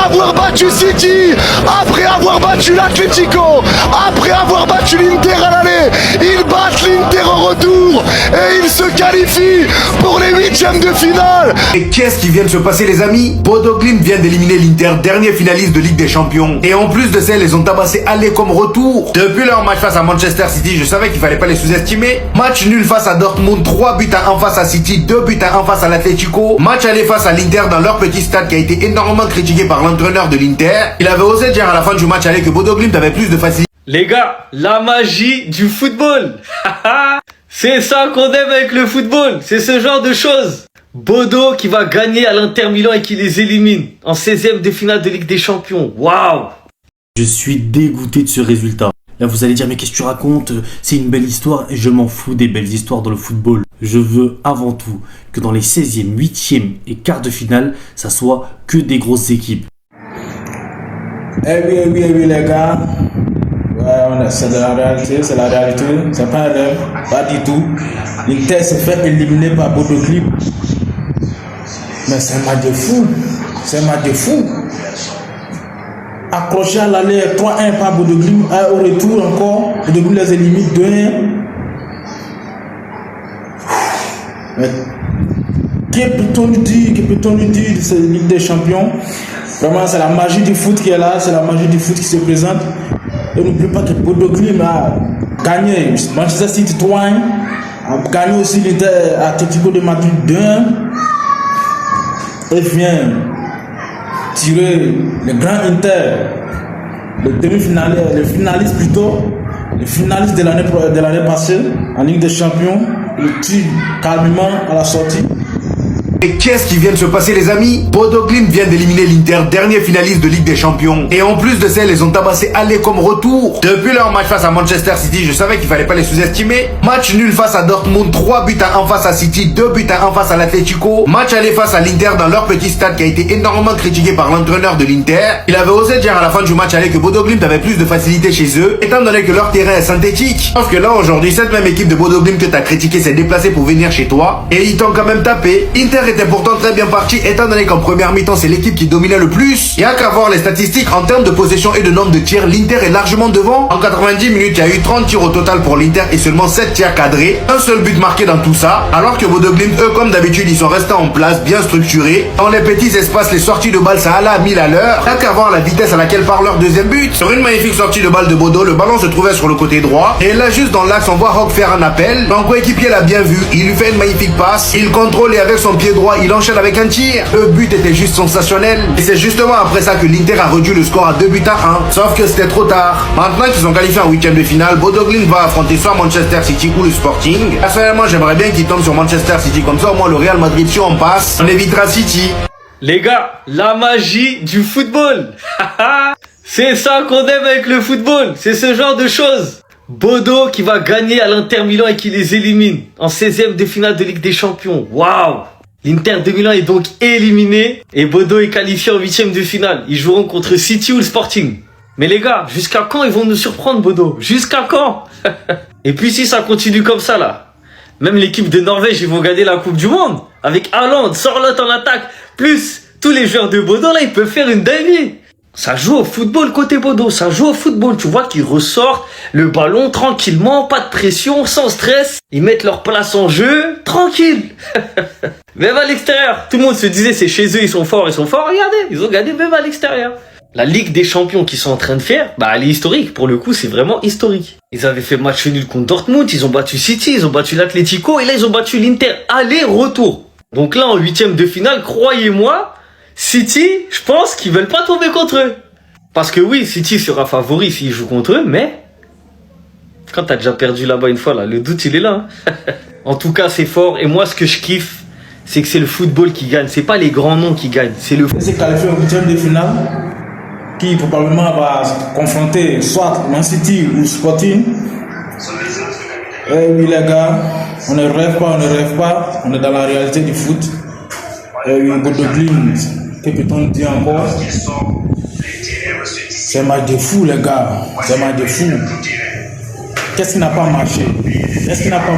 avoir battu City, après avoir battu l'Atlético, après avoir battu l'Inter à l'aller, ils battent l'Inter au retour et ils se qualifient pour les huitièmes de finale. Et qu'est-ce qui vient de se passer les amis? Bodo Glimt vient d'éliminer l'Inter, dernier finaliste de Ligue des Champions. Et en plus de ça, ils les ont tabassés aller comme retour. Depuis leur match face à Manchester City, je savais qu'il fallait pas les sous-estimer. Match nul face à Dortmund, 3 buts à 1 face à City, 2 buts à 1 face à l'Atlético. Match aller face à l'Inter dans leur petit stade qui a été énormément critiqué par l'entraîneur de l'Inter. Il avait osé dire à la fin du match aller que Bodo Glimt avait plus de facilité. Les gars, la magie du football. C'est ça qu'on aime avec le football. C'est ce genre de choses. Bodo qui va gagner à l'Inter Milan et qui les élimine en 16e de finale de Ligue des Champions. Waouh! Je suis dégoûté de ce résultat. Là, vous allez dire, mais qu'est-ce que tu racontes? C'est une belle histoire et je m'en fous des belles histoires dans le football. Je veux avant tout que dans les 16e, 8e et quarts de finale, ça soit que des grosses équipes. Eh oui, les gars. Ouais, c'est de la réalité, c'est la réalité. C'est pas un rêve, pas du tout. L'Inter s'est fait éliminer par Bodo Glimt. Mais c'est un match de fou. C'est un match de fou. Accroché à l'aller 3-1 par Bodo Glimt, au retour encore, Bodo Glimt les élimine 2-1. Mais que peut-on lui dire de cette Ligue des Champions? Vraiment, c'est la magie du foot qui est là, c'est la magie du foot qui se présente. Et n'oublie pas que Bodo Glimt a gagné Manchester City 3-1, a gagné aussi l'Atlético de Madrid 2-1 et vient tirer le grand Inter, les finalistes de l'année passée en Ligue des Champions, le tire calmement à la sortie. Et qu'est-ce qui vient de se passer les amis? Bodo Glimt vient d'éliminer l'Inter, dernier finaliste de Ligue des Champions. Et en plus de ça, ils les ont tabassés aller comme retour. Depuis leur match face à Manchester City, je savais qu'il fallait pas les sous-estimer. Match nul face à Dortmund, 3 buts à 1 face à City, 2 buts à 1 face à l'Atlético. Match aller face à l'Inter dans leur petit stade qui a été énormément critiqué par l'entraîneur de l'Inter. Il avait osé dire à la fin du match aller que Bodo Glimt avait plus de facilité chez eux, étant donné que leur terrain est synthétique. Sauf que là aujourd'hui, cette même équipe de Bodo Glimt que t'as critiqué s'est déplacée pour venir chez toi. Et ils t'ont quand même tapé. Inter était pourtant très bien parti étant donné qu'en première mi-temps c'est l'équipe qui dominait le plus. Il y a qu'à voir les statistiques en termes de possession et de nombre de tirs, l'Inter est largement devant. En 90 minutes il y a eu 30 tirs au total pour l'Inter et seulement 7 tirs cadrés. Un seul but marqué dans tout ça. Alors que Bodo Glimt, eux comme d'habitude ils sont restés en place, bien structurés. Dans les petits espaces, les sorties de balles ça allait à 1000 à l'heure. Il y a qu'à voir la vitesse à laquelle part leur deuxième but. Sur une magnifique sortie de balle de Bodo, le ballon se trouvait sur le côté droit. Et là juste dans l'axe on voit Rock faire un appel. Son coéquipier l'a bien vu, il lui fait une magnifique passe. Il contrôle et avec son pied droit il enchaîne avec un tir. Le but était juste sensationnel. Et c'est justement après ça que l'Inter a réduit le score à 2 buts à 1. Sauf que c'était trop tard. Maintenant qu'ils sont qualifiés en 8e de finale, Bodo Glimt va affronter soit Manchester City ou le Sporting. Personnellement j'aimerais bien qu'ils tombent sur Manchester City. Comme ça au moins le Real Madrid si on passe, on évitera City. Les gars, la magie du football. C'est ça qu'on aime avec le football. C'est ce genre de choses. Bodo qui va gagner à l'Inter Milan et qui les élimine en 16e de finale de Ligue des Champions. Waouh! L'Inter de Milan est donc éliminé et Bodo est qualifié en 8e de finale. Ils joueront contre City ou le Sporting. Mais les gars, jusqu'à quand ils vont nous surprendre Bodo? Jusqu'à quand? Et puis si ça continue comme ça là, même l'équipe de Norvège ils vont gagner la Coupe du Monde. Avec Haaland, Sorloth en attaque, plus tous les joueurs de Bodo là, ils peuvent faire une dinguerie. Ça joue au football côté Bodo, ça joue au football. Tu vois qu'ils ressortent le ballon tranquillement, pas de pression, sans stress. Ils mettent leur place en jeu, tranquille. Même à l'extérieur, tout le monde se disait c'est chez eux, ils sont forts. Regardez, ils ont gagné même à l'extérieur. La Ligue des Champions qu'ils sont en train de faire, bah elle est historique. Pour le coup, c'est vraiment historique. Ils avaient fait match nul contre Dortmund, ils ont battu City, ils ont battu l'Atlético et là ils ont battu l'Inter. Aller-retour. Donc là en 8e de finale, croyez-moi, City, je pense qu'ils veulent pas tomber contre eux. Parce que oui, City sera favori s'ils jouent contre eux, mais quand t'as déjà perdu là-bas une fois, là, le doute il est là. Hein. En tout cas, c'est fort. Et moi, ce que je kiffe, c'est que c'est le football qui gagne. C'est pas les grands noms qui gagnent, c'est le football. C'est qualifié en 8e de finale, qui probablement va confronter soit Man City ou Sporting. Eh oui les gars, on ne rêve pas, on est dans la réalité du foot. Eh oui, Bodo Glimt, que peut-on dire encore? C'est un match de fou les gars, c'est un match de fou. Qu'est-ce qui n'a pas marché? Qu'est-ce qui n'a pas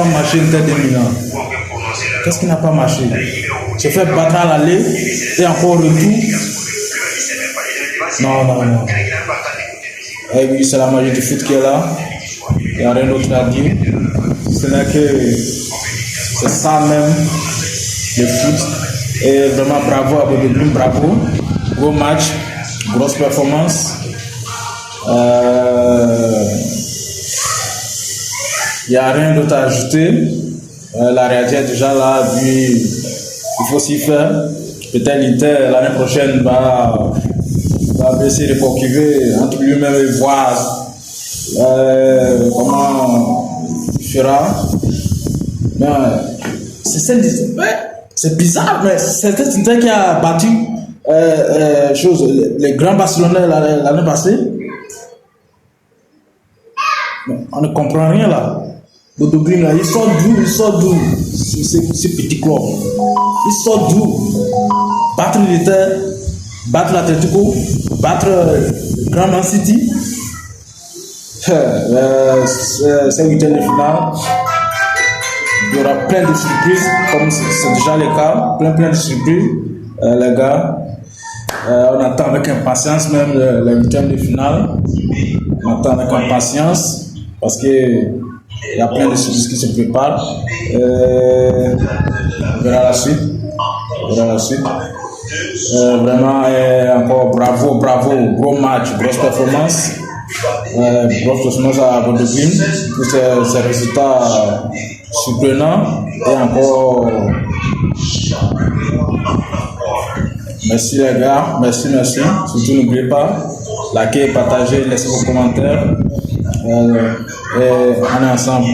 marché Inter de Milan? Qu'est-ce qui n'a pas marché? se fait battre à l'aller et encore retour. Non. Et oui, c'est la magie du foot qui est là. Il n'y a rien d'autre à dire. Ce n'est que c'est ça même, le foot. Et vraiment bravo à Bodoglim, bravo. Gros match, grosse performance. Il n'y a rien d'autre à ajouter. La réalité est déjà là, puis il faut s'y faire. Peut-être l'Inter l'année prochaine va essayer de cultiver entre lui-même et voir comment il fera. Mais c'est bizarre, mais c'est Inter qui a battu les grands Barcelonais l'année passée. Mais on ne comprend rien là. Bodoglim là, il sort d'où ce petit club. Il sort d'où? Battre l'Inter, battre l'Atlético, battre le Grand Man City. C'est huitième de finale. Il y aura plein de surprises, comme c'est déjà le cas. Plein de surprises, les gars. On attend avec impatience même les huitièmes de finale. On attend avec impatience parce que il y a plein de surprises qui se préparent. On verra la suite. Vraiment, encore bravo, gros match, grosse performance. Grosse performance à Bodoglim pour ces résultats surprenants. Et encore, merci les gars, merci. Surtout n'oubliez pas, likez, partagez, laissez vos commentaires. Et on est ensemble.